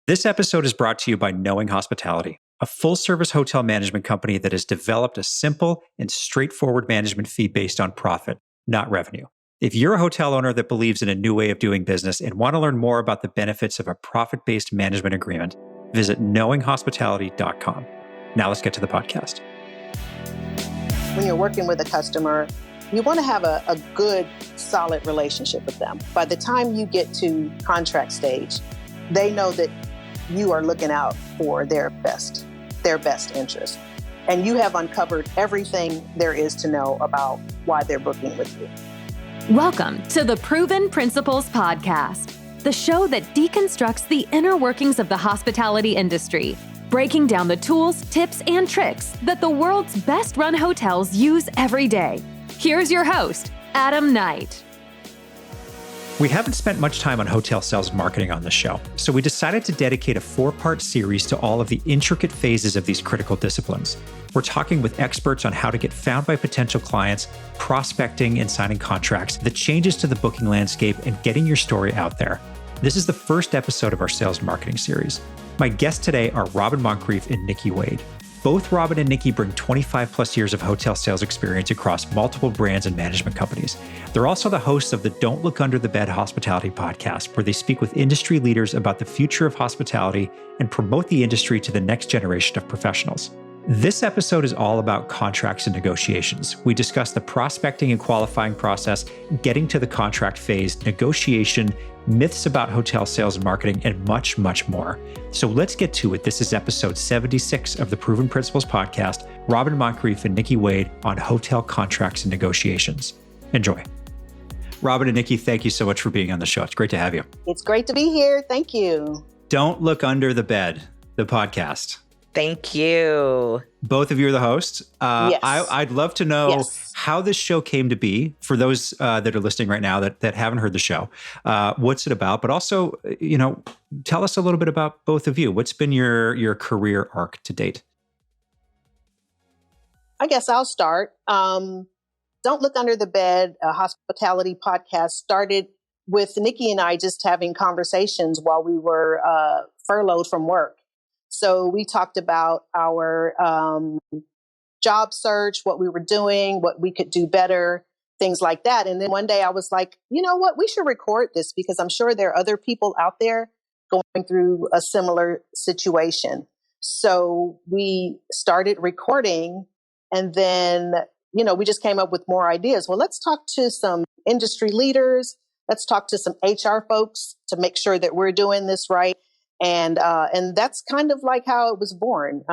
This episode is brought to you by Knowing Hospitality, a full-service hotel management company that has developed a simple and straightforward management fee based on profit, not revenue. If you're a hotel owner that believes in a new way of doing business and want to learn more about the benefits of a profit-based management agreement, visit knowinghospitality.com. Now let's get to the podcast. When you're working with a customer, you want to have a good, solid relationship with them. By the time you get to contract stage, they know that you are looking out for their best interest. And you have uncovered everything there is to know about why they're booking with you. Welcome to the Proven Principles Podcast, the show that deconstructs the inner workings of the hospitality industry, breaking down the tools, tips, and tricks that the world's best-run hotels use every day. Here's your host, Adam Knight. We haven't spent much time on hotel sales and marketing on this show, so we decided to dedicate a 4-part series to all of the intricate phases of these critical disciplines. We're talking with experts on how to get found by potential clients, prospecting and signing contracts, the changes to the booking landscape, and getting your story out there. This is the first episode of our sales and marketing series. My guests today are Robin Moncrieffe and Niki Wade. Both Robin and Niki bring 25 plus years of hotel sales experience across multiple brands and management companies. They're also the hosts of the Don't Look Under the Bed Hospitality podcast, where they speak with industry leaders about the future of hospitality and promote the industry to the next generation of professionals. This episode is all about contracts and negotiations. We discuss the prospecting and qualifying process, getting to the contract phase, negotiation, myths about hotel sales and marketing, and much, much more. So let's get to it. This is episode 76 of the Proven Principles Podcast, Robin Moncrieffe and Niki Wade on hotel contracts and negotiations. Enjoy. Robin and Niki, thank you so much for being on the show. It's great to have you. It's great to be here. Thank you. Don't Look Under the Bed, the podcast. Thank you. Both of you are the hosts. Yes. I'd love to know how this show came to be for those that are listening right now that haven't heard the show. What's it about? But also, tell us a little bit about both of you. What's been your career arc to date? I guess I'll start. Don't Look Under the Bed, a hospitality podcast, started with Niki and I just having conversations while we were furloughed from work. So we talked about our job search, what we were doing, what we could do better, things like that. And then one day I was like, you know what, we should record this because I'm sure there are other people out there going through a similar situation. So we started recording and then, we just came up with more ideas. Well, let's talk to some industry leaders. Let's talk to some HR folks to make sure that we're doing this right. And that's kind of like how it was born.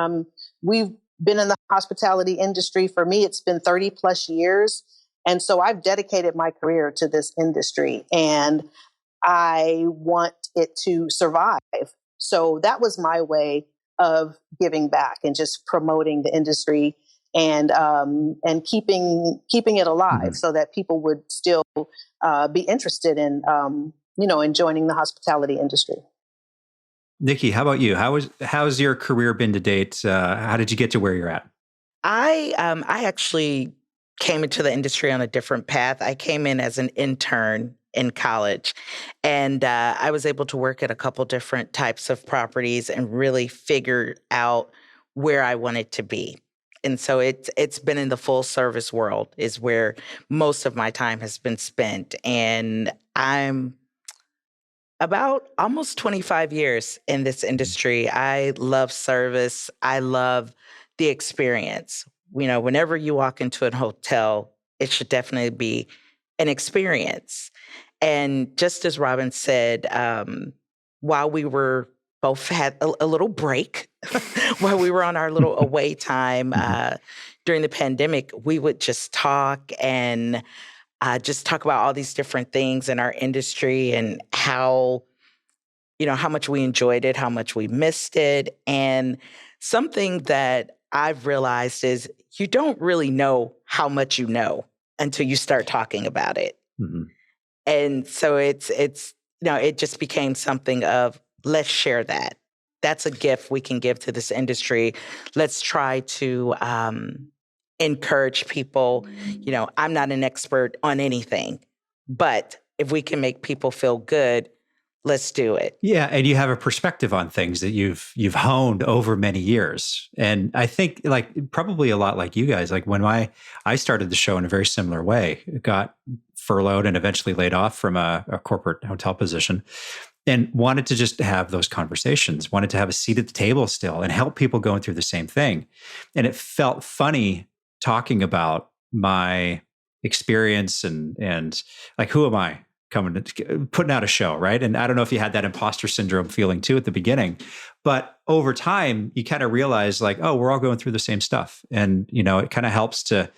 We've been in the hospitality industry. For me, it's been 30 plus years. And so I've dedicated my career to this industry and I want it to survive. So that was my way of giving back and just promoting the industry and keeping it alive so that people would still be interested in, in joining the hospitality industry. Niki, how about you? How's your career been to date? How did you get to where you're at? I actually came into the industry on a different path. I came in as an intern in college, and I was able to work at a couple different types of properties and really figure out where I wanted to be. And so it's been in the full service world is where most of my time has been spent, and I'm about almost 25 years in this industry. I love service. I love the experience. Whenever you walk into a hotel, it should definitely be an experience. And just as Robin said, while we were both had a little break, while we were on our little away time during the pandemic, we would just talk and just talk about all these different things in our industry and how much we enjoyed it, how much we missed it. And something that I've realized is you don't really know how much you know until you start talking about it. Mm-hmm. And so it just became something of, let's share that. That's a gift we can give to this industry. Let's try to encourage people. I'm not an expert on anything, but if we can make people feel good, let's do it. Yeah, and you have a perspective on things that you've honed over many years. And I think like probably a lot like you guys, like when I started the show in a very similar way, got furloughed and eventually laid off from a corporate hotel position and wanted to just have those conversations, wanted to have a seat at the table still and help people going through the same thing. And it felt funny talking about my experience and like, who am I coming to putting out a show, right? And I don't know if you had that imposter syndrome feeling too at the beginning, but over time you kind of realize like, oh, we're all going through the same stuff. And, you know, it kind of helps to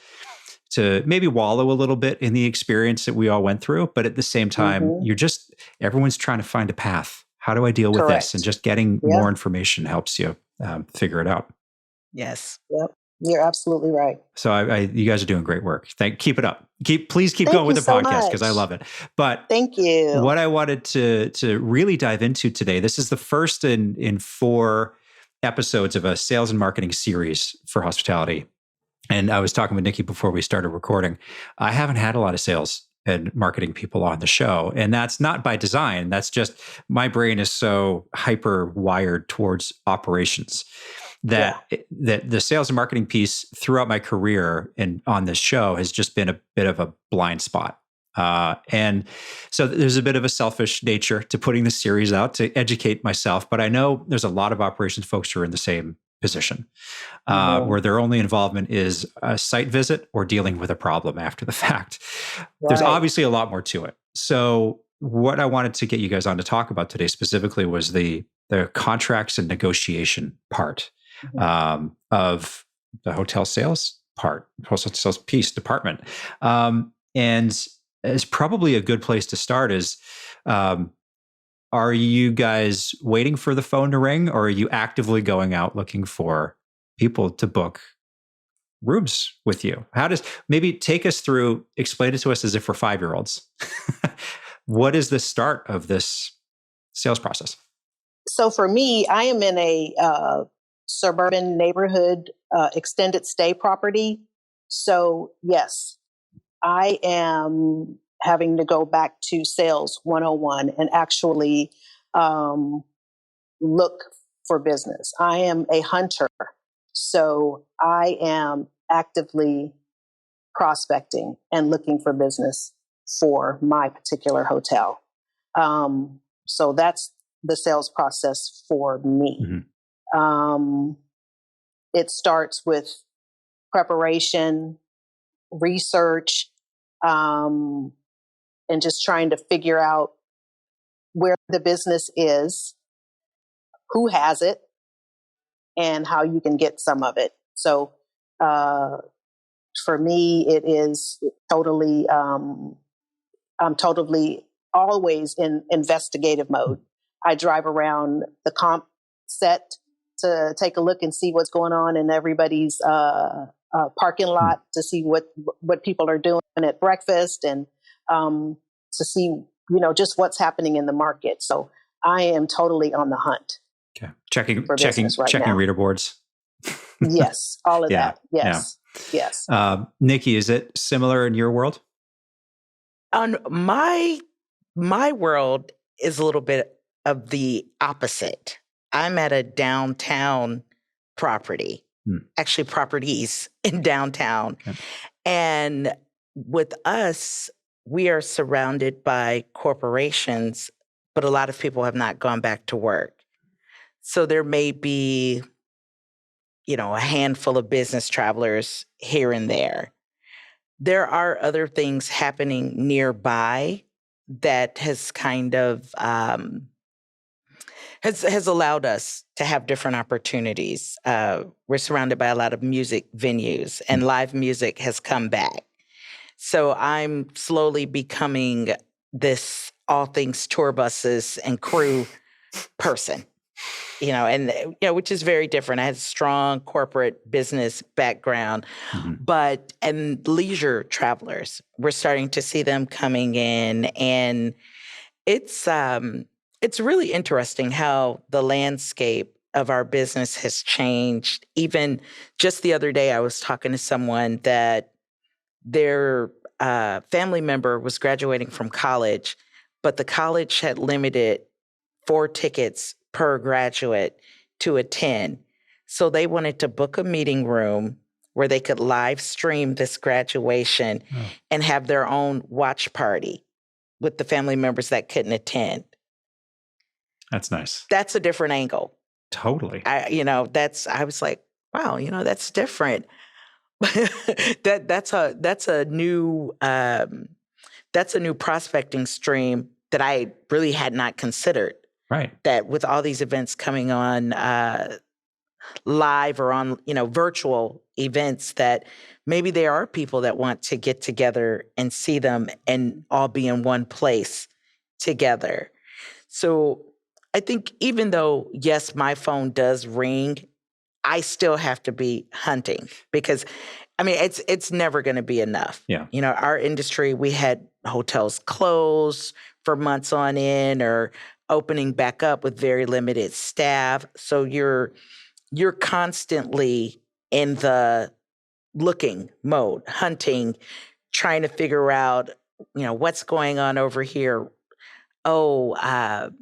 maybe wallow a little bit in the experience that we all went through. But at the same time, everyone's trying to find a path. How do I deal with this? And just getting more information helps you figure it out. Yes. Yep. You're absolutely right. So you guys are doing great work. Keep it up. Please keep going with the podcast because I love it. But thank you. What I wanted to really dive into today, this is the first in 4 episodes of a sales and marketing series for hospitality. And I was talking with Niki before we started recording. I haven't had a lot of sales and marketing people on the show. And that's not by design. That's just my brain is so hyper wired towards operations that the sales and marketing piece throughout my career and on this show has just been a bit of a blind spot. And so there's a bit of a selfish nature to putting this series out to educate myself. But I know there's a lot of operations folks who are in the same position where their only involvement is a site visit or dealing with a problem after the fact. Right. There's obviously a lot more to it. So what I wanted to get you guys on to talk about today specifically was the contracts and negotiation part of the hotel sales piece department. And it's probably a good place to start is, are you guys waiting for the phone to ring or are you actively going out looking for people to book rooms with you? Maybe take us through, explain it to us as if we're 5-year-olds. What is the start of this sales process? So for me, I am in a suburban neighborhood extended stay property. So yes, I am having to go back to sales 101 and actually look for business. I am a hunter. So I am actively prospecting and looking for business for my particular hotel. So that's the sales process for me. It starts with preparation, research, and just trying to figure out where the business is, who has it, and how you can get some of it. So for me, it is totally, I'm totally always in investigative mode. I drive around the comp set to take a look and see what's going on in everybody's parking lot to see what people are doing at breakfast and to see, just what's happening in the market. So I am totally on the hunt. Okay. Checking now. reader boards. Yes. All of that. Yes. Yeah. Yes. Niki, is it similar in your world? On my world is a little bit of the opposite. I'm at a downtown property, actually properties in downtown. Okay. And with us, we are surrounded by corporations, but a lot of people have not gone back to work. So there may be, a handful of business travelers here and there. There are other things happening nearby that has kind of has allowed us to have different opportunities. We're surrounded by a lot of music venues, and live music has come back. So I'm slowly becoming this all things tour buses and crew person. Which is very different. I had a strong corporate business background, and leisure travelers, we're starting to see them coming in, and it's really interesting how the landscape of our business has changed. Even just the other day, I was talking to someone that their family member was graduating from college, but the college had limited 4 tickets per graduate to attend. So they wanted to book a meeting room where they could live stream this graduation and have their own watch party with the family members that couldn't attend. That's nice. That's a different angle. Totally. I was like, wow, that's different. that's a new prospecting stream that I really had not considered. Right. That with all these events coming on live or on, virtual events, that maybe there are people that want to get together and see them and all be in one place together. So I think even though, yes, my phone does ring, I still have to be hunting because, it's never going to be enough. Yeah. Our industry, we had hotels close for months on end or opening back up with very limited staff. So you're constantly in the looking mode, hunting, trying to figure out, what's going on over here. Even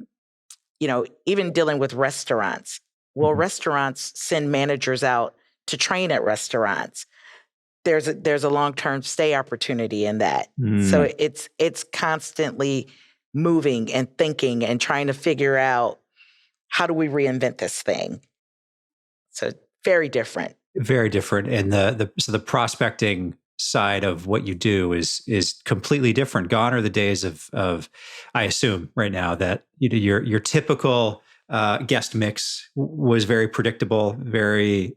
dealing with restaurants. Well, restaurants send managers out to train at restaurants. There's a long-term stay opportunity in that. So it's constantly moving and thinking and trying to figure out, how do we reinvent this thing? So very different. Very different. And the prospecting side of what you do is completely different. Gone are the days of I assume right now that your typical guest mix was very predictable, very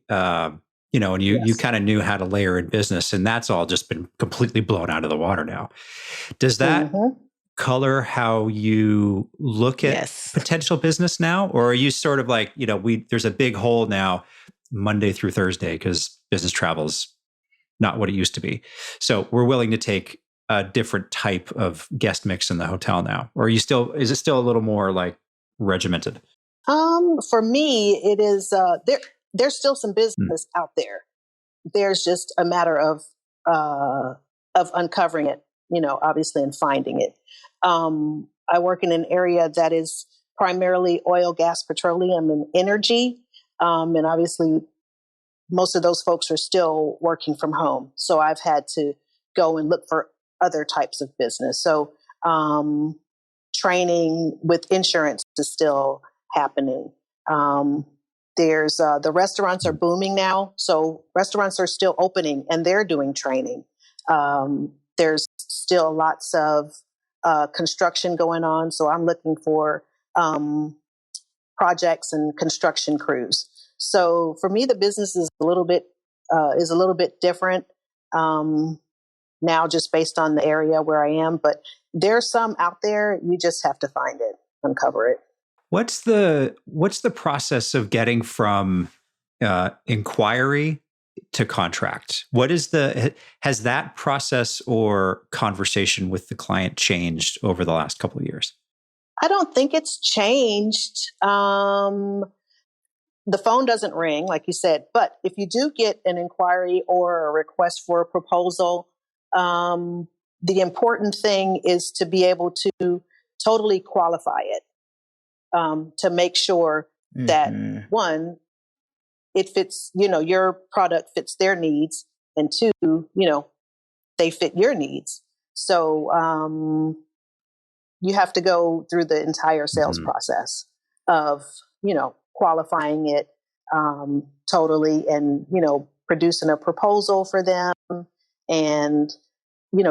and you kind of knew how to layer in business, and that's all just been completely blown out of the water now. Does that color how you look at potential business now, or are you sort of like, there's a big hole now Monday through Thursday because business travel's not what it used to be. So we're willing to take a different type of guest mix in the hotel now, or is it still a little more like regimented? For me, it is, there's still some business out there. There's just a matter of uncovering it, obviously, and finding it. I work in an area that is primarily oil, gas, petroleum, and energy. And obviously, most of those folks are still working from home. So I've had to go and look for other types of business. So training with insurance is still happening. There's the restaurants are booming now. So restaurants are still opening and they're doing training. There's still lots of construction going on. So I'm looking for projects and construction crews. So for me, the business is a little bit different now, just based on the area where I am. But there's some out there. You just have to find it, uncover it. What's the process of getting from inquiry to contract? Has that process or conversation with the client changed over the last couple of years? I don't think it's changed. The phone doesn't ring, like you said, but if you do get an inquiry or a request for a proposal, the important thing is to be able to totally qualify it, to make sure that one, it fits, your product fits their needs, and two, they fit your needs. So you have to go through the entire sales process of, qualifying it totally and, producing a proposal for them and,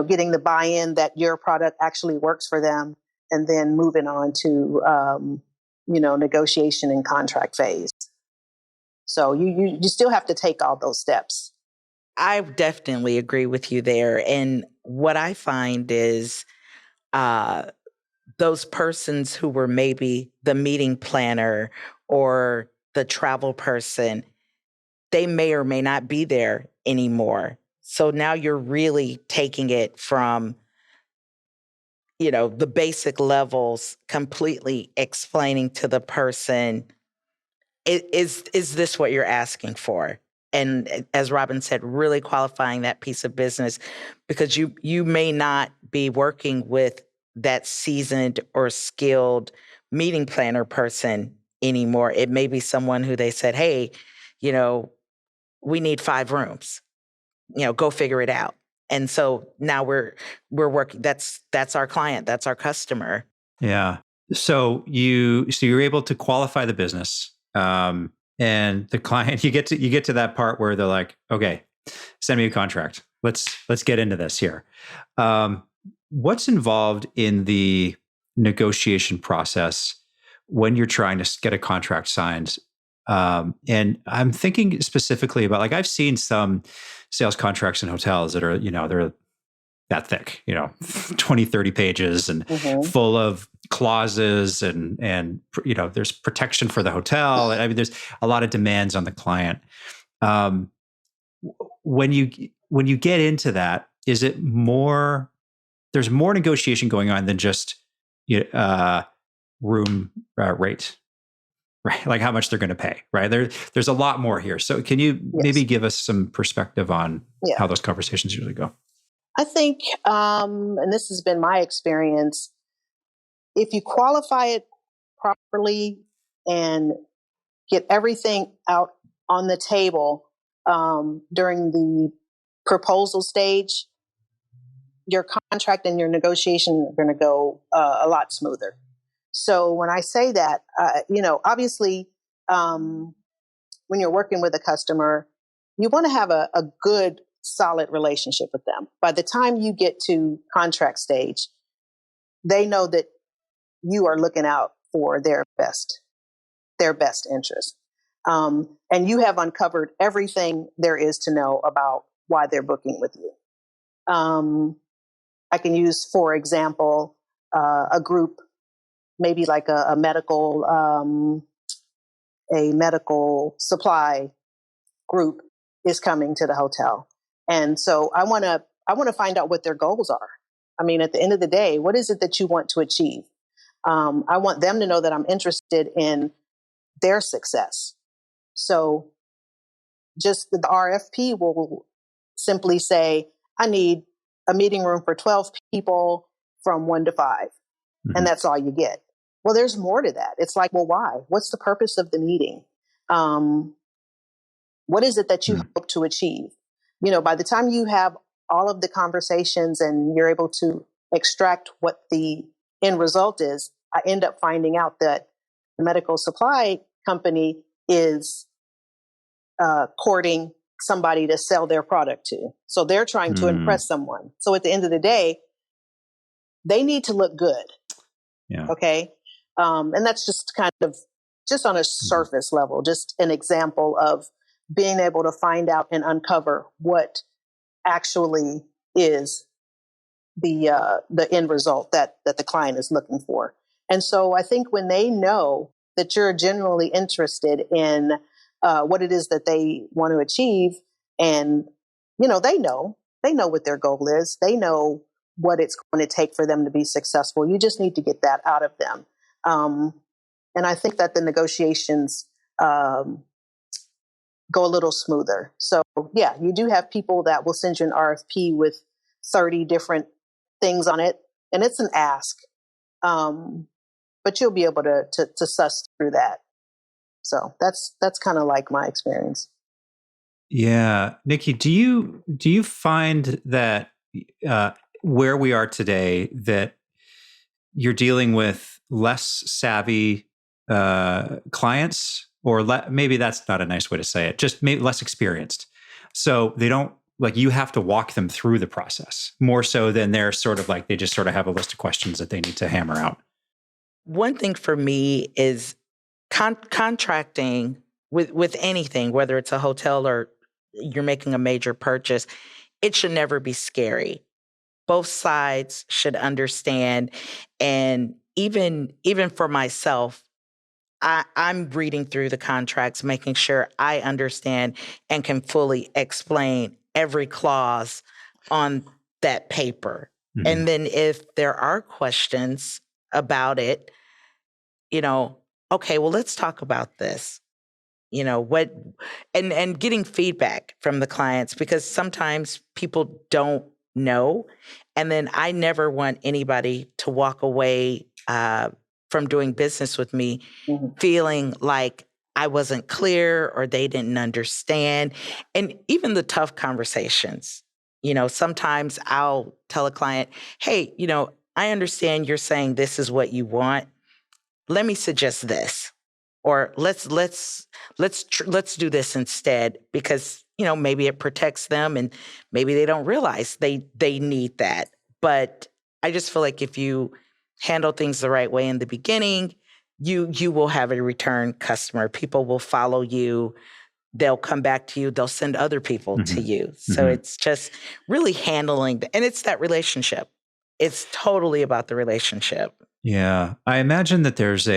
getting the buy-in that your product actually works for them, and then moving on to, negotiation and contract phase. So you still have to take all those steps. I definitely agree with you there. And what I find is those persons who were maybe the meeting planner or the travel person, they may or may not be there anymore. So now you're really taking it from, the basic levels, completely explaining to the person, is this what you're asking for? And as Robin said, really qualifying that piece of business, because you may not be working with that seasoned or skilled meeting planner person anymore. It may be someone who they said, hey, we need 5 rooms, go figure it out. And so now we're working. That's our client. That's our customer. Yeah. So you're able to qualify the business, and the client, you get to that part where they're like, okay, send me a contract. Let's get into this here. What's involved in the negotiation process when you're trying to get a contract signed? And I'm thinking specifically about, like, I've seen some sales contracts in hotels that are, they're that thick, 20, 30 pages and full of clauses and there's protection for the hotel. I mean, there's a lot of demands on the client. When you get into that, is it more, there's more negotiation going on than just room rate, right? Like how much they're going to pay, right? There's a lot more here. So can you maybe give us some perspective on how those conversations usually go? I think, and this has been my experience, if you qualify it properly and get everything out on the table during the proposal stage, your contract and your negotiation are going to go a lot smoother. So when I say that, obviously, when you're working with a customer, you want to have a good, solid relationship with them. By the time you get to contract stage, they know that you are looking out for their best interest. And you have uncovered everything there is to know about why they're booking with you. I can use, for example, a group, maybe like a medical supply group is coming to the hotel. And so I want to find out what their goals are. I mean, at the end of the day, what is it that you want to achieve? I want them to know that I'm interested in their success. So just the RFP will simply say, I need a meeting room for 12 people from 1 to 5. Mm-hmm. And that's all you get. Well, there's more to that. It's like, well, why? What's the purpose of the meeting? What is it that you hope to achieve? By the time you have all of the conversations and you're able to extract what the end result is, I end up finding out that the medical supply company is courting somebody to sell their product to. So they're trying to impress someone. So at the end of the day, they need to look good. Yeah. Okay. And that's just kind of just on a surface level, just an example of being able to find out and uncover what actually is the end result that the client is looking for. And so I think when they know that you're genuinely interested in what it is that they want to achieve, and they know what their goal is, they know what it's going to take for them to be successful. You just need to get that out of them. And I think that the negotiations go a little smoother. So yeah, you do have people that will send you an RFP with 30 different things on it, and it's an ask. But you'll be able to suss through that. So that's kind of like my experience. Yeah. Niki, do you find that where we are today, that you're dealing with less savvy clients, or maybe that's not a nice way to say it, just maybe less experienced? So they don't, like, you have to walk them through the process more so than they're sort of like, they just sort of have a list of questions that they need to hammer out. One thing for me is contracting with anything, whether it's a hotel or you're making a major purchase, it should never be scary. Both sides should understand. And even for myself, I'm reading through the contracts, making sure I understand and can fully explain every clause on that paper. Mm-hmm. And then if there are questions about it, okay, well, let's talk about this. What, and getting feedback from the clients, because sometimes people don't know. And then I never want anybody to walk away from doing business with me Mm-hmm. feeling like I wasn't clear or they didn't understand. And even the tough conversations, sometimes I'll tell a client, hey, I understand you're saying this is what you want. Let me suggest this, or let's do this instead, because maybe it protects them and maybe they don't realize they need that. But I just feel like if you handle things the right way in the beginning, you will have a return customer. People will follow you. They'll come back to you. They'll send other people to you. So it's just really handling, and it's that relationship. It's totally about the relationship. Yeah. I imagine that there's not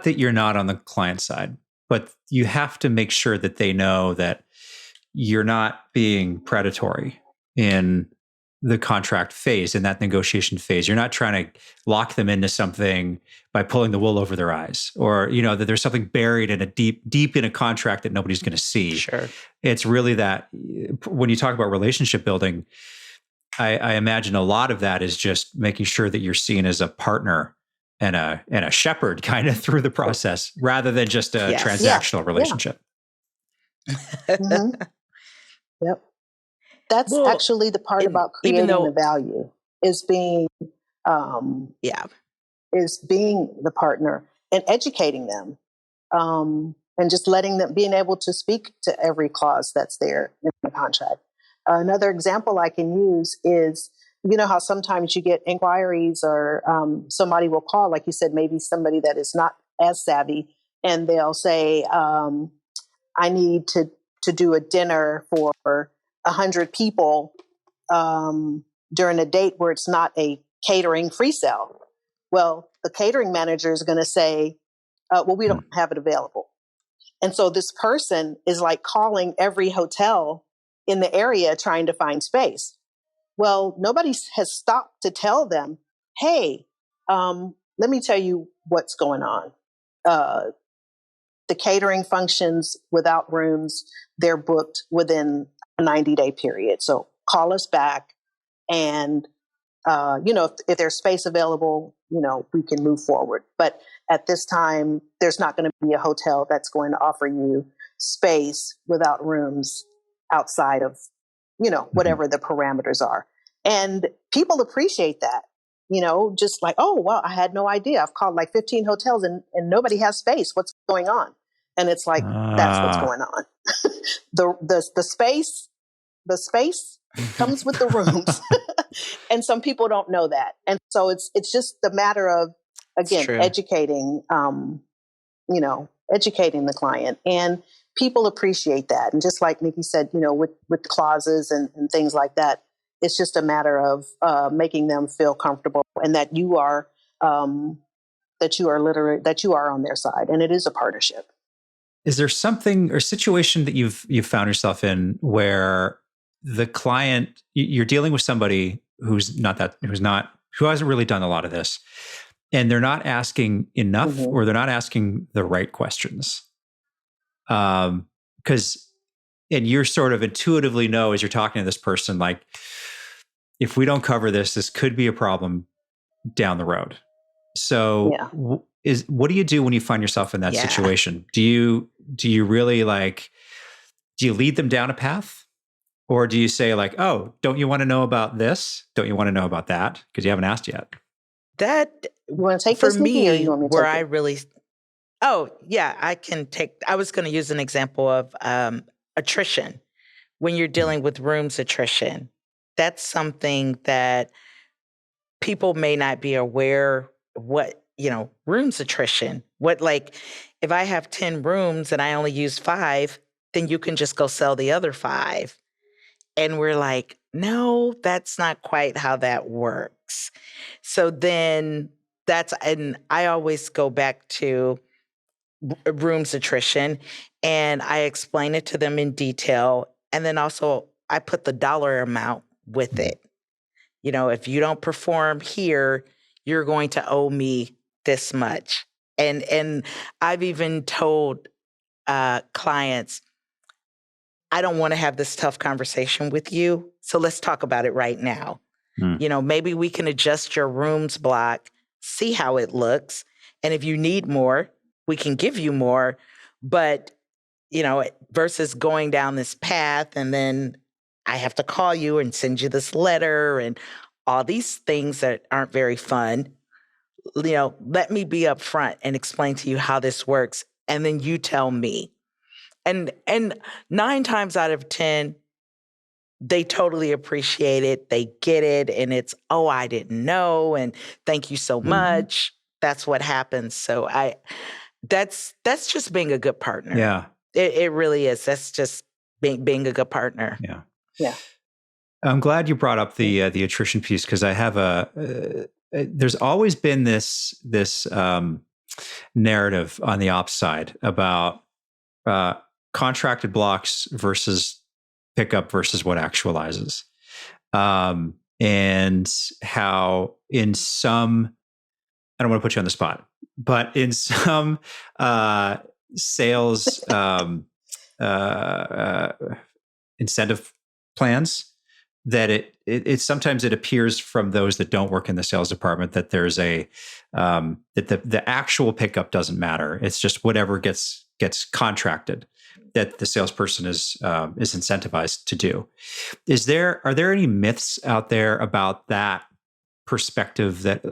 that you're not on the client side, but you have to make sure that they know that you're not being predatory in the contract phase, in that negotiation phase. You're not trying to lock them into something by pulling the wool over their eyes, or, that there's something buried in a deep in a contract that nobody's going to see. Sure. It's really that when you talk about relationship building, I imagine a lot of that is just making sure that you're seen as a partner and a shepherd kind of through the process, rather than just a transactional relationship. Mm-hmm. Yep. That's actually the part about creating the value, is being is being the partner and educating them, and just letting them, being able to speak to every clause that's there in the contract. Another example I can use is, how sometimes you get inquiries, or somebody will call, like you said, maybe somebody that is not as savvy, and they'll say, I need to do a dinner for 100 people during a date where it's not a catering free sale. Well, the catering manager is going to say, well, we don't have it available. And so this person is like calling every hotel in the area trying to find space. Well, nobody has stopped to tell them, hey, let me tell you what's going on. The catering functions without rooms, they're booked within a 90-day period. So call us back, and, if there's space available, we can move forward. But at this time, there's not going to be a hotel that's going to offer you space without rooms outside of, whatever the parameters are. And people appreciate that, just like, oh, well, I had no idea. I've called like 15 hotels and nobody has space. What's going on? And it's like, that's what's going on. The space comes with the rooms. And some people don't know that. And so it's just a matter of, again, educating, educating the client, and people appreciate that. And just like Niki said, with clauses and things like that, it's just a matter of making them feel comfortable, and that you are on their side, and it is a partnership. Is there something or situation that you've found yourself in where the client, you're dealing with somebody who hasn't really done a lot of this, and they're not asking enough, or they're not asking the right questions? Because, and you're sort of intuitively know as you're talking to this person, like, if we don't cover this could be a problem down the road. So what do you do when you find yourself in that situation? Do you really do you lead them down a path? Or do you say like, oh, don't you want to know about this? Don't you want to know about that? Because you haven't asked yet. That, you want to take for this, Niki, me, or you want me to where take I it? really, I can take, I was going to use an example of attrition. When you're dealing with rooms attrition, that's something that people may not be aware what, rooms attrition. What, like, if I have 10 rooms and I only use 5, then you can just go sell the other 5. And we're like, no, that's not quite how that works. So then and I always go back to rooms attrition, and I explain it to them in detail. And then also I put the dollar amount with it. If you don't perform here, you're going to owe me this much. And I've even told clients, I don't want to have this tough conversation with you, so let's talk about it right now. Mm. Maybe we can adjust your rooms block, see how it looks. And if you need more, we can give you more. But, versus going down this path and then I have to call you and send you this letter and all these things that aren't very fun. Let me be upfront and explain to you how this works. And then you tell me. And 9 times out of 10, they totally appreciate it. They get it. And it's, oh, I didn't know. And thank you so much. That's what happens. So that's just being a good partner. Yeah. It really is. That's just being a good partner. Yeah. Yeah. I'm glad you brought up the attrition piece, because I have there's always been this narrative on the ops side about contracted blocks versus pickup versus what actualizes, and how in some, I don't want to put you on the spot, but in some sales incentive plans, that it sometimes it appears from those that don't work in the sales department that there's that the actual pickup doesn't matter. It's just whatever gets contracted that the salesperson is incentivized to do. Are there any myths out there about that perspective? That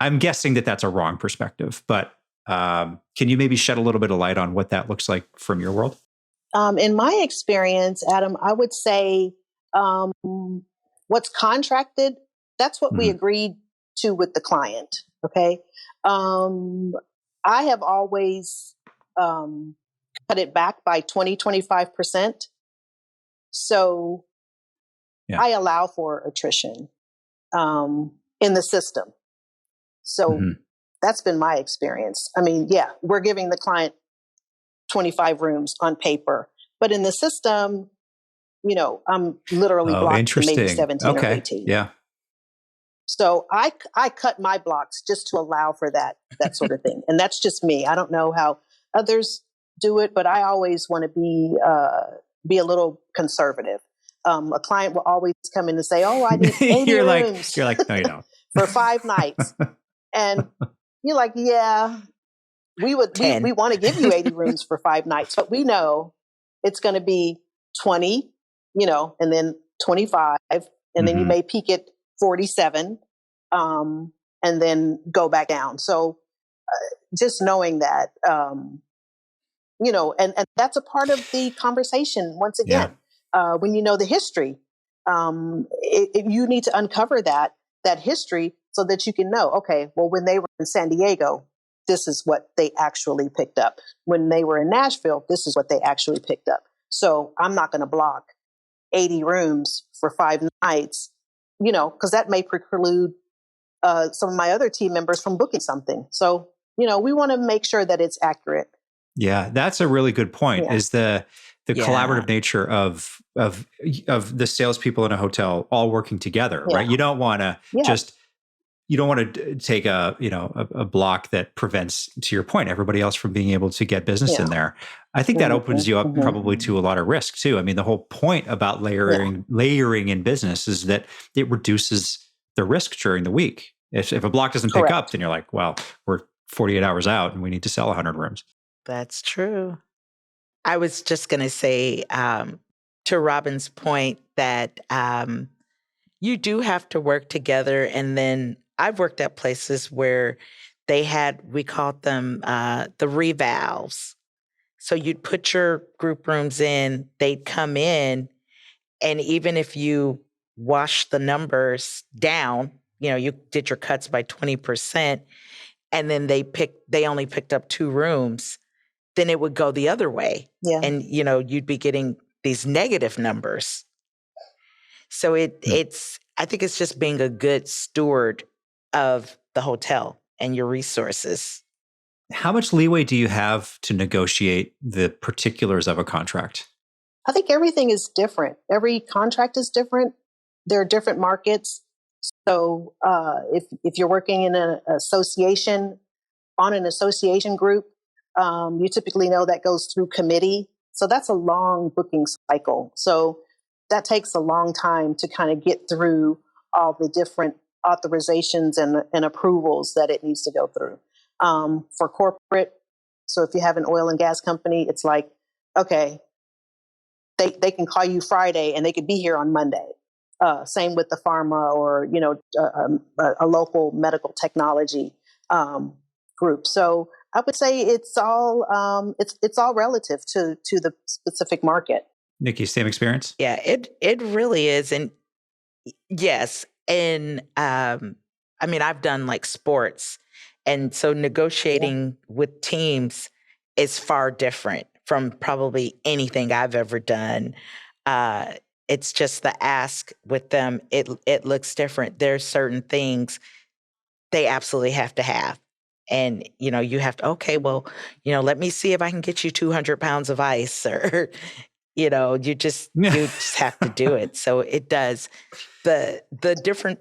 I'm guessing that's a wrong perspective, but can you maybe shed a little bit of light on what that looks like from your world? In my experience, Adam, I would say what's contracted, that's what we agreed to with the client. Okay. I have always cut it back by 25%. So I allow for attrition in the system. So that's been my experience. I mean, yeah, we're giving the client 25 rooms on paper, but in the system, I'm literally blocking maybe 17 or 18. Yeah. So I cut my blocks just to allow for that sort of thing. And that's just me. I don't know how others do it, but I always want to be a little conservative. A client will always come in and say, "Oh, I need 80 rooms." You're like, no, you don't. For 5 nights. And you're like, yeah, we want to give you 80 rooms for 5 nights, but we know it's going to be 20, and then 25, and then you may peak at 47, and then go back down. So just knowing that, and that's a part of the conversation. Once again, when you know the history, you need to uncover that history so that you can know, okay, well, when they were in San Diego, this is what they actually picked up. When they were in Nashville, this is what they actually picked up. So I'm not going to block 80 rooms for 5 nights, because that may preclude some of my other team members from booking something. So, we want to make sure that it's accurate. Yeah, that's a really good point. Is the collaborative nature of the salespeople in a hotel all working together, right? You don't want to you don't want to take a block that prevents, to your point, everybody else from being able to get business in there. I think that opens you up probably to a lot of risk too. I mean, the whole point about layering in business is that it reduces the risk during the week. If a block doesn't pick up, then you're like, well, we're 48 hours out and we need to sell 100 rooms. That's true. I was just going to say, to Robin's point, that you do have to work together. And then I've worked at places where they had, we called them the revals. So you'd put your group rooms in, they'd come in, and even if you washed the numbers down, you did your cuts by 20%, and then they only picked up 2 rooms, then it would go the other way. Yeah. And, you'd be getting these negative numbers. So I think it's just being a good steward of the hotel and your resources. How much leeway do you have to negotiate the particulars of a contract? I think everything is different. Every contract is different. There are different markets. So if you're working in an association, on an association group, you typically know that goes through committee. So that's a long booking cycle. So that takes a long time to kind of get through all the different authorizations and approvals that it needs to go through. For corporate, so if you have an oil and gas company, it's like, okay, they can call you Friday and they could be here on Monday. Same with the pharma or, a local medical technology group. So I would say it's all relative to the specific market. Niki, same experience? Yeah, it really is. And yes. And I've done like sports. And so negotiating with teams is far different from probably anything I've ever done. It's just the ask with them. It looks different. There's certain things they absolutely have to have. And, you have to, okay, well, let me see if I can get you 200 pounds of ice or, you just have to do it. So it does. The different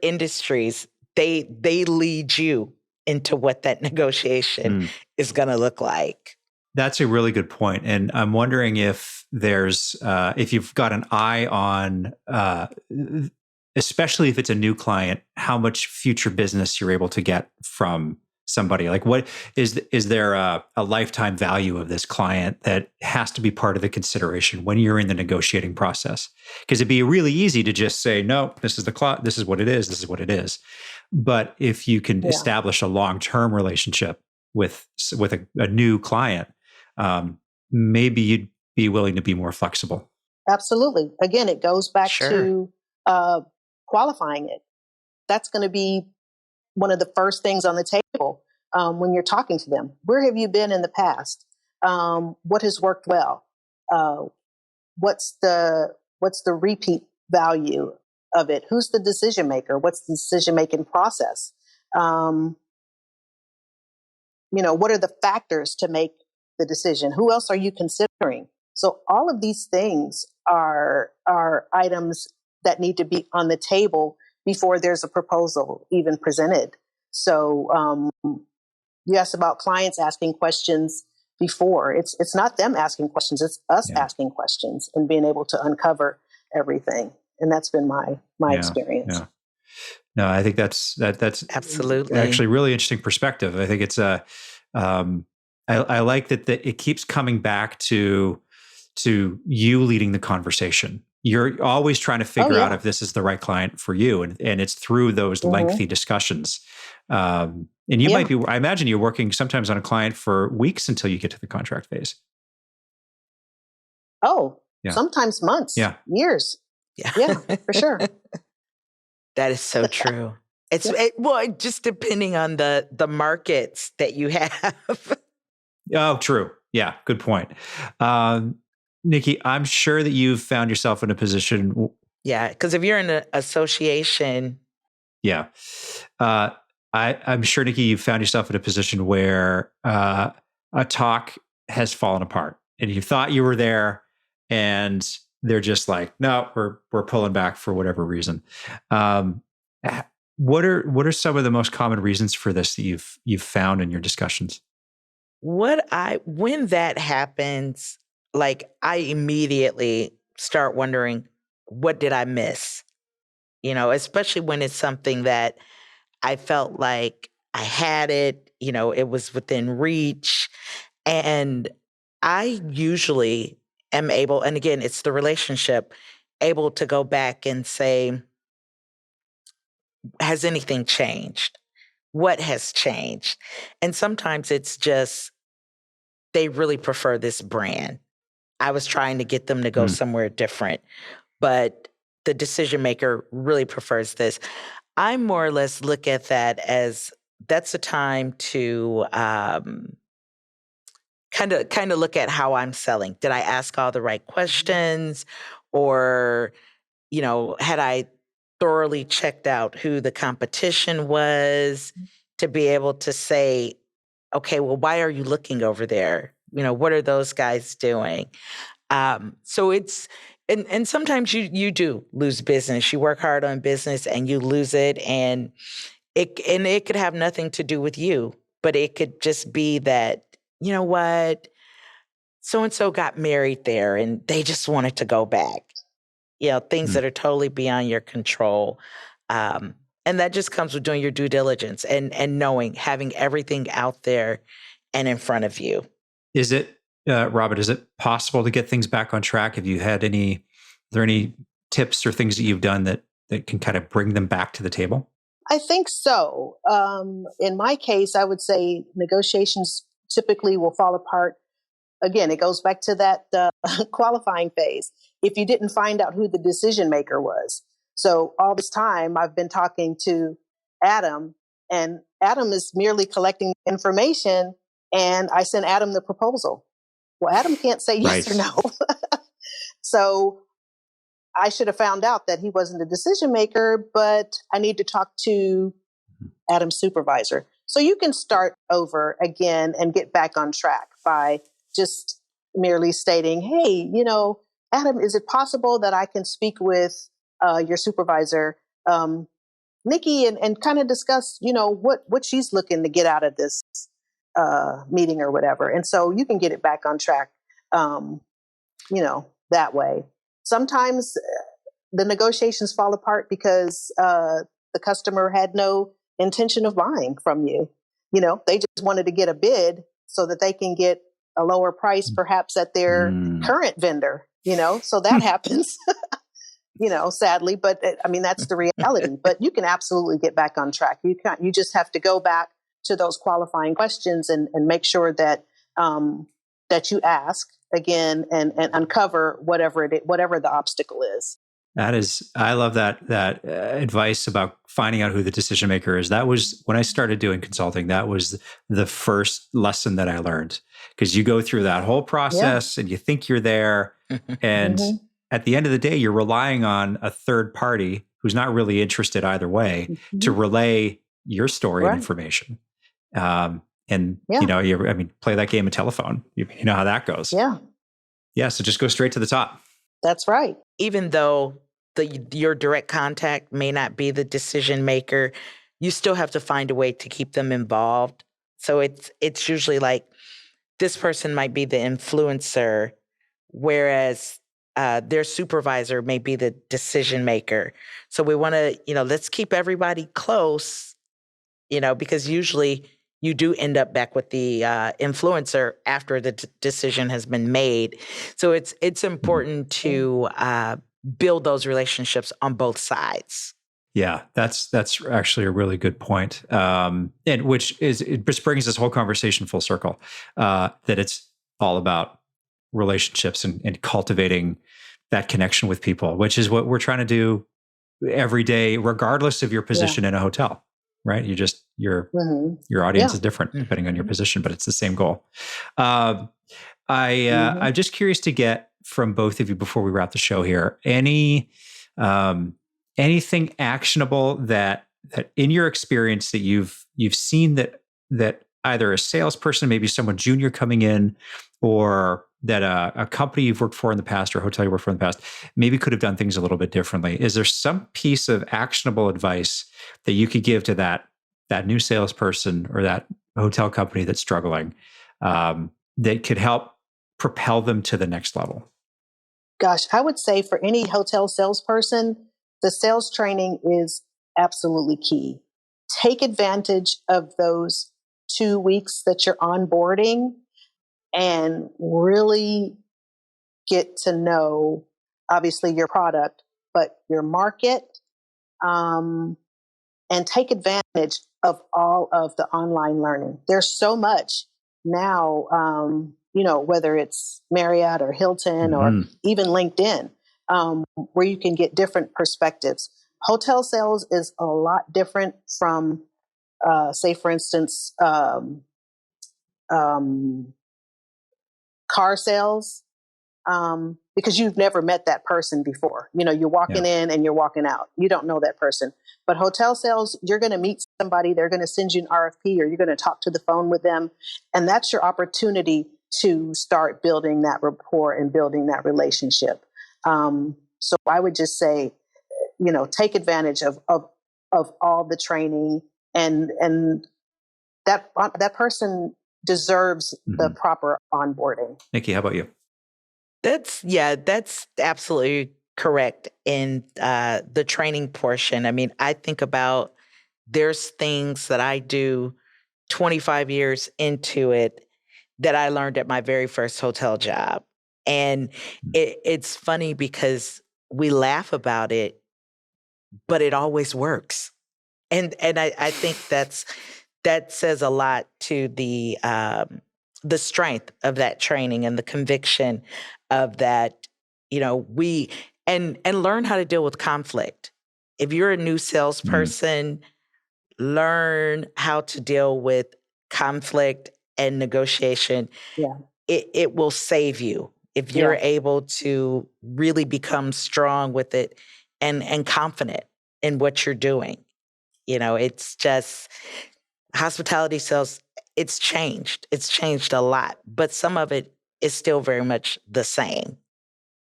industries, they lead you into what that negotiation is going to look like. That's a really good point. And I'm wondering if there's, if you've got an eye on, especially if it's a new client, how much future business you're able to get from somebody. Like, what is there a lifetime value of this client that has to be part of the consideration when you're in the negotiating process? Because it'd be really easy to just say, no, this is this is what it is. This is what it is. But if you can establish a long-term relationship with a new client, maybe you'd be willing to be more flexible. Absolutely. Again, it goes back to qualifying it. That's going to be one of the first things on the table when you're talking to them. Where have you been in the past? What has worked well? What's the repeat value of it? Who's the decision maker? What's the decision making process? What are the factors to make the decision? Who else are you considering? So all of these things are items that need to be on the table before there's a proposal even presented. So you asked about clients asking questions before. It's not them asking questions, it's us asking questions and being able to uncover everything. And that's been my experience. Yeah. No, I think that's absolutely actually really interesting perspective. I think it's I like that it keeps coming back to you leading the conversation. You're always trying to figure out if this is the right client for you. And it's through those lengthy discussions. And you might be, I imagine you're working sometimes on a client for weeks until you get to the contract phase. Sometimes months, years. Yeah, for sure. That is so true. It's just depending on the markets that you have. Oh, true. Yeah, good point. Niki, I'm sure that you've found yourself in a position. Yeah, because if you're in an association. Yeah. I'm sure, Niki, you've found yourself in a position where a talk has fallen apart and you thought you were there and they're just like, no, we're pulling back for whatever reason. What are some of the most common reasons for this that you've found in your discussions? When that happens, like I immediately start wondering, what did I miss? Especially when it's something that I felt like I had it, it was within reach. And I usually am able, and again, it's the relationship, able to go back and say, has anything changed? What has changed? And sometimes it's just, they really prefer this brand. I was trying to get them to go somewhere different, but the decision maker really prefers this. I more or less look at that as that's a time to kind of look at how I'm selling. Did I ask all the right questions, or had I thoroughly checked out who the competition was to be able to say, okay, well, why are you looking over there? What are those guys doing? So it's, and sometimes you do lose business. You work hard on business and you lose it, and it could have nothing to do with you, but it could just be that, you know what, so-and-so got married there and they just wanted to go back. things that are totally beyond your control. And that just comes with doing your due diligence and knowing, having everything out there and in front of you. Is it, Robert, is it possible to get things back on track? Have you had are there any tips or things that you've done that can kind of bring them back to the table? I think so. In my case, I would say negotiations typically will fall apart. Again, it goes back to that qualifying phase. If you didn't find out who the decision maker was. So all this time I've been talking to Adam, and Adam is merely collecting information, and I sent Adam the proposal. Well, Adam can't say yes or no. So I should have found out that he wasn't the decision maker, but I need to talk to Adam's supervisor. So you can start over again and get back on track by just merely stating, hey, Adam, is it possible that I can speak with your supervisor, Niki, and kind of discuss, what she's looking to get out of this meeting or whatever. And so you can get it back on track, that way. Sometimes the negotiations fall apart because the customer had no intention of buying from you. They just wanted to get a bid so that they can get a lower price perhaps at their current vendor, so that happens, sadly, but that's the reality. But you can absolutely get back on track. You just have to go back to those qualifying questions and make sure that that you ask again and uncover whatever the obstacle is. I love that advice about finding out who the decision maker is. That was when I started doing consulting. That was the first lesson that I learned, because you go through that whole process and you think you're there, and at the end of the day, you're relying on a third party who's not really interested either way to relay your story and information. Play that game of telephone. You know how that goes. Yeah. So just go straight to the top. That's right. Even though your direct contact may not be the decision maker, you still have to find a way to keep them involved. So it's usually like this person might be the influencer, whereas their supervisor may be the decision maker. So we want to, let's keep everybody close, because usually you do end up back with the influencer after the decision has been made. So it's important to build those relationships on both sides. Yeah, that's actually a really good point. And it just brings this whole conversation full circle, that it's all about relationships and cultivating that connection with people, which is what we're trying to do every day, regardless of your position in a hotel, right? Your audience is different depending on your position, but it's the same goal. I'm just curious to get from both of you before we wrap the show here, anything actionable that in your experience that you've seen that either a salesperson, maybe someone junior coming in, or that a company you've worked for in the past or a hotel you worked for in the past maybe could have done things a little bit differently. Is there some piece of actionable advice that you could give to that new salesperson or that hotel company that's struggling, that could help propel them to the next level? Gosh, I would say for any hotel salesperson, the sales training is absolutely key. Take advantage of those 2 weeks that you're onboarding and really get to know, obviously, your product, but your market, and take advantage of all of the online learning. There's so much now, whether it's Marriott or Hilton or even LinkedIn, where you can get different perspectives. Hotel sales is a lot different from, say, for instance, car sales, because you've never met that person before. You're walking in and you're walking out. You don't know that person. But hotel sales, you're going to meet somebody. They're going to send you an RFP, or you're going to talk to the phone with them. And that's your opportunity to start building that rapport and building that relationship. So I would just say, take advantage of all the training, and that person deserves the proper onboarding. Niki, how about you? That's absolutely correct in the training portion. I mean, I think about there's things that I do 25 years into it that I learned at my very first hotel job. And it's funny because we laugh about it, but it always works. And I think that says a lot to the strength of that training and the conviction of that, we and learn how to deal with conflict. If you're a new salesperson, learn how to deal with conflict and negotiation. Yeah. It will save you if you're able to really become strong with it and confident in what you're doing. It's just hospitality sales, it's changed. It's changed a lot, but some of it is still very much the same.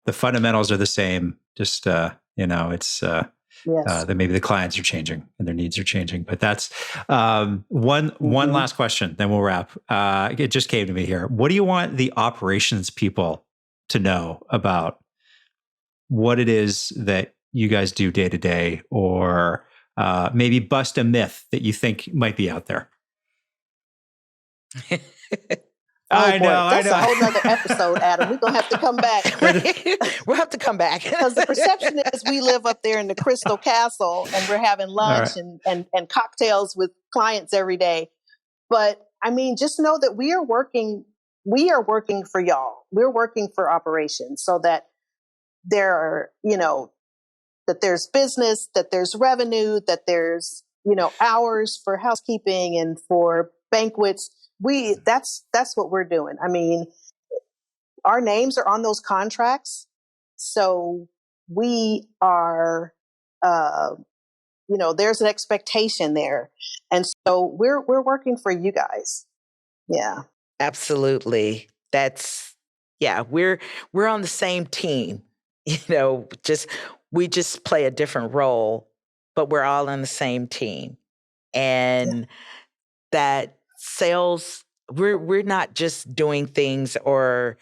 The fundamentals are the same. Just, it's that maybe the clients are changing and their needs are changing. But that's one last question, then we'll wrap. It just came to me here. What do you want the operations people to know about what it is that you guys do day to day, or maybe bust a myth that you think might be out there? I know. That's a whole nother episode, Adam. We're going to have to come back. We'll have to come back. Because the perception is we live up there in the Crystal Castle and we're having lunch and cocktails with clients every day. But I mean, just know that we are working for y'all. We're working for operations so that there are, that there's business, that there's revenue, that there's, hours for housekeeping and for banquets. That's what we're doing. I mean, our names are on those contracts. So we are, there's an expectation there. And so we're working for you guys. Yeah. Absolutely. We're on the same team, we just play a different role, but we're all on the same team. And that sales, we're not just doing things or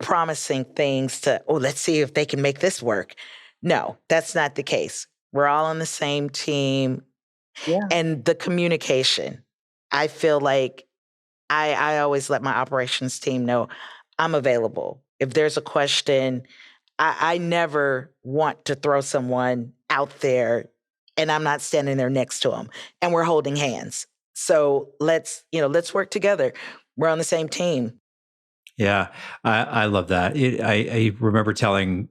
promising things to, let's see if they can make this work. No, that's not the case. We're all on the same team. Yeah. And the communication, I feel like I always let my operations team know I'm available. If there's a question, I never want to throw someone out there and I'm not standing there next to them and we're holding hands. So let's work together. We're on the same team. Yeah, I love that. I remember telling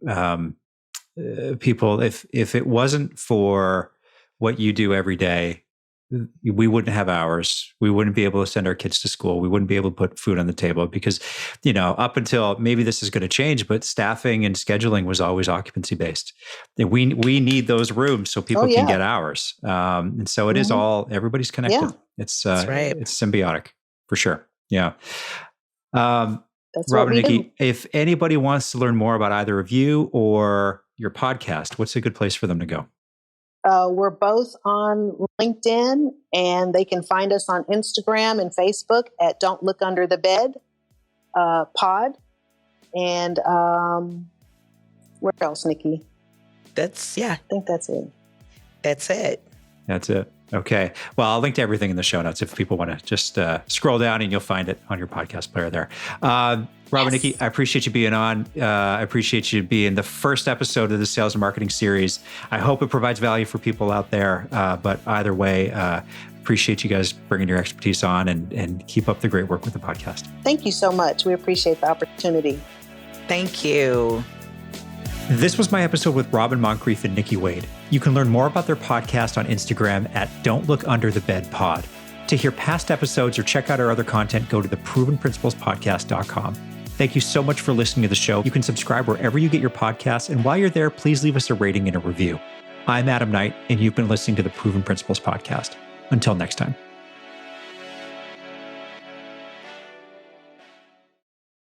people if it wasn't for what you do every day, we wouldn't have hours. We wouldn't be able to send our kids to school. We wouldn't be able to put food on the table because, up until maybe this is going to change, but staffing and scheduling was always occupancy based. And we need those rooms so people can get hours. And so it is all, everybody's connected. Yeah. It's right. It's symbiotic for sure. Yeah. Rob and Niki, if anybody wants to learn more about either of you or your podcast, what's a good place for them to go? We're both on LinkedIn, and they can find us on Instagram and Facebook at Don't Look Under the Bed pod. And where else, Niki? I think that's it. That's it. Okay. Well, I'll link to everything in the show notes if people want to just scroll down and you'll find it on your podcast player there. Rob and Niki, I appreciate you being on. I appreciate you being the first episode of the Sales and Marketing series. I hope it provides value for people out there. But either way, appreciate you guys bringing your expertise on and keep up the great work with the podcast. Thank you so much. We appreciate the opportunity. Thank you. This was my episode with Robin Moncrieffe and Niki Wade. You can learn more about their podcast on Instagram at Don't Look Under the Bed Pod. To hear past episodes or check out our other content, go to theprovenprinciplespodcast.com. Thank you so much for listening to the show. You can subscribe wherever you get your podcasts, and while you're there, please leave us a rating and a review. I'm Adam Knight, and you've been listening to the Proven Principles Podcast. Until next time.